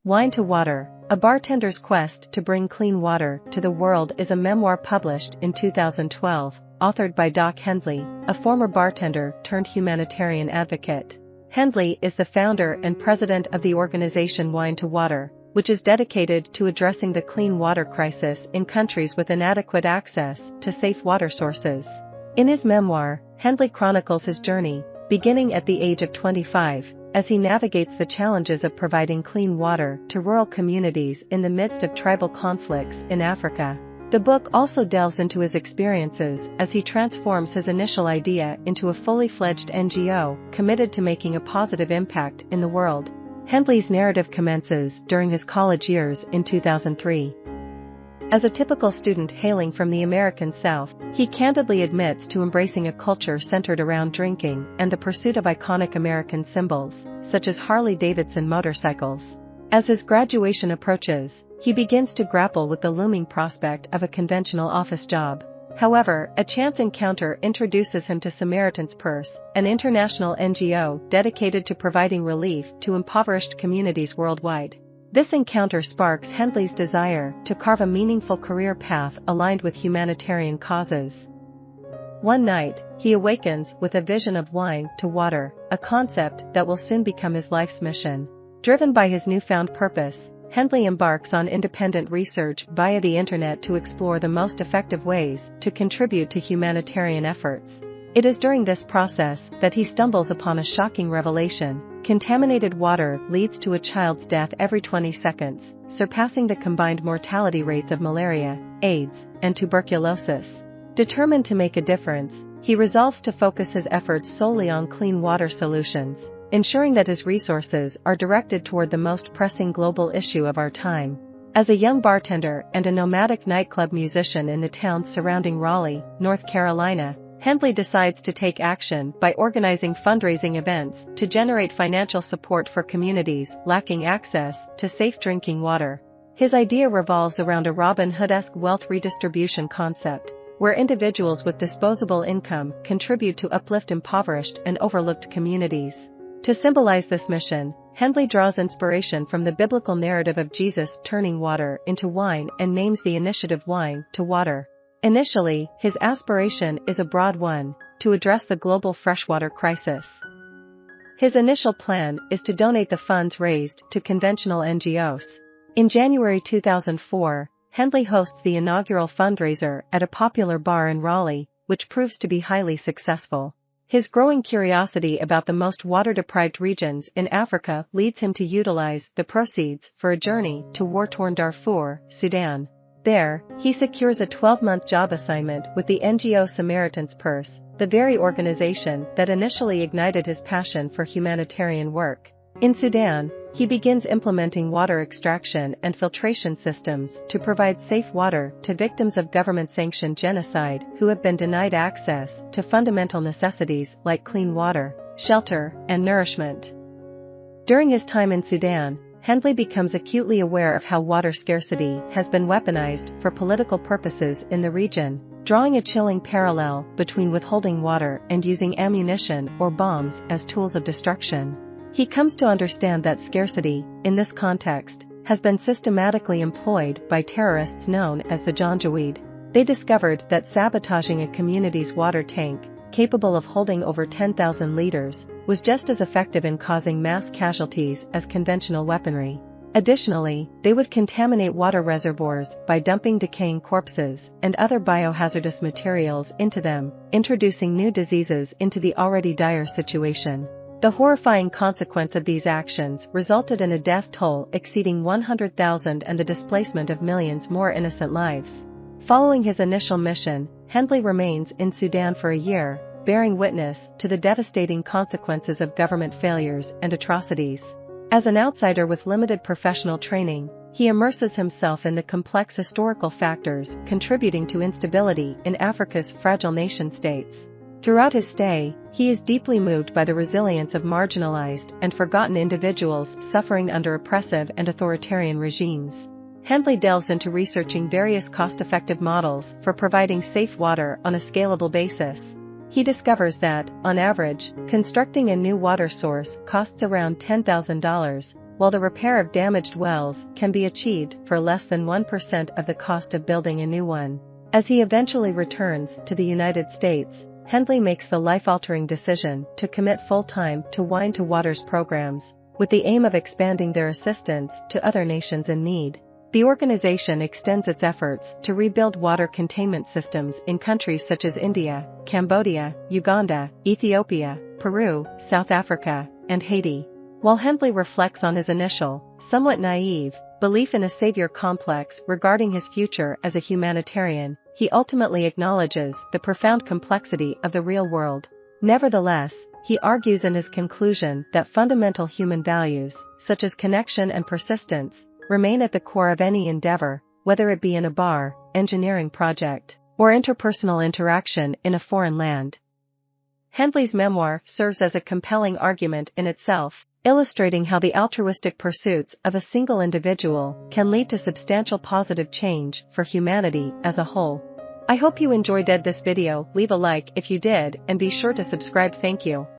Wine to Water, A Bartender's Quest to Bring Clean Water to the World is a memoir published in 2012, authored by Doc Hendley, a former bartender turned humanitarian advocate. Hendley is the founder and president of the organization Wine to Water, which is dedicated to addressing the clean water crisis in countries with inadequate access to safe water sources. In his memoir, Hendley chronicles his journey, beginning at the age of 25, as he navigates the challenges of providing clean water to rural communities in the midst of tribal conflicts in Africa. The book also delves into his experiences as he transforms his initial idea into a fully fledged NGO committed to making a positive impact in the world. Hendley's narrative commences during his college years in 2003. As a typical student hailing from the American South, he candidly admits to embracing a culture centered around drinking and the pursuit of iconic American symbols, such as Harley-Davidson motorcycles. As his graduation approaches, he begins to grapple with the looming prospect of a conventional office job. However, a chance encounter introduces him to Samaritan's Purse, an international NGO dedicated to providing relief to impoverished communities worldwide. This encounter sparks Hendley's desire to carve a meaningful career path aligned with humanitarian causes. One night, he awakens with a vision of wine to water, a concept that will soon become his life's mission. Driven by his newfound purpose, Hendley embarks on independent research via the internet to explore the most effective ways to contribute to humanitarian efforts. It is during this process that he stumbles upon a shocking revelation: contaminated water leads to a child's death every 20 seconds, surpassing the combined mortality rates of malaria, AIDS, and tuberculosis. Determined to make a difference, he resolves to focus his efforts solely on clean water solutions, ensuring that his resources are directed toward the most pressing global issue of our time. As a young bartender and a nomadic nightclub musician in the towns surrounding Raleigh, North Carolina, Hendley decides to take action by organizing fundraising events to generate financial support for communities lacking access to safe drinking water. His idea revolves around a Robin Hood-esque wealth redistribution concept, where individuals with disposable income contribute to uplift impoverished and overlooked communities. To symbolize this mission, Hendley draws inspiration from the biblical narrative of Jesus turning water into wine and names the initiative Wine to Water. Initially, his aspiration is a broad one: to address the global freshwater crisis. His initial plan is to donate the funds raised to conventional NGOs. In January 2004, Hendley hosts the inaugural fundraiser at a popular bar in Raleigh, which proves to be highly successful. His growing curiosity about the most water-deprived regions in Africa leads him to utilize the proceeds for a journey to war-torn Darfur, Sudan. There, he secures a 12-month job assignment with the NGO Samaritan's Purse, the very organization that initially ignited his passion for humanitarian work. In Sudan, he begins implementing water extraction and filtration systems to provide safe water to victims of government-sanctioned genocide who have been denied access to fundamental necessities like clean water, shelter, and nourishment. During his time in Sudan, Hendley becomes acutely aware of how water scarcity has been weaponized for political purposes in the region, drawing a chilling parallel between withholding water and using ammunition or bombs as tools of destruction. He comes to understand that scarcity, in this context, has been systematically employed by terrorists known as the Janjaweed. They discovered that sabotaging a community's water tank, capable of holding over 10,000 liters, was just as effective in causing mass casualties as conventional weaponry. Additionally, they would contaminate water reservoirs by dumping decaying corpses and other biohazardous materials into them, introducing new diseases into the already dire situation. The horrifying consequence of these actions resulted in a death toll exceeding 100,000 and the displacement of millions more innocent lives. Following his initial mission, Hendley remains in Sudan for a year, bearing witness to the devastating consequences of government failures and atrocities. As an outsider with limited professional training, he immerses himself in the complex historical factors contributing to instability in Africa's fragile nation-states. Throughout his stay, he is deeply moved by the resilience of marginalized and forgotten individuals suffering under oppressive and authoritarian regimes. Hendley delves into researching various cost-effective models for providing safe water on a scalable basis. He discovers that, on average, constructing a new water source costs around $10,000, while the repair of damaged wells can be achieved for less than 1% of the cost of building a new one. As he eventually returns to the United States, Hendley makes the life-altering decision to commit full-time to Wine to Waters programs, with the aim of expanding their assistance to other nations in need. The organization extends its efforts to rebuild water containment systems in countries such as India, Cambodia, Uganda, Ethiopia, Peru, South Africa, and Haiti. While Hendley reflects on his initial, somewhat naive, belief in a savior complex regarding his future as a humanitarian, he ultimately acknowledges the profound complexity of the real world. Nevertheless, he argues in his conclusion that fundamental human values, such as connection and persistence, remain at the core of any endeavor, whether it be in a bar, engineering project, or interpersonal interaction in a foreign land. Hendley's memoir serves as a compelling argument in itself, illustrating how the altruistic pursuits of a single individual can lead to substantial positive change for humanity as a whole. I hope you enjoyed this video. Leave a like if you did and be sure to subscribe. Thank you.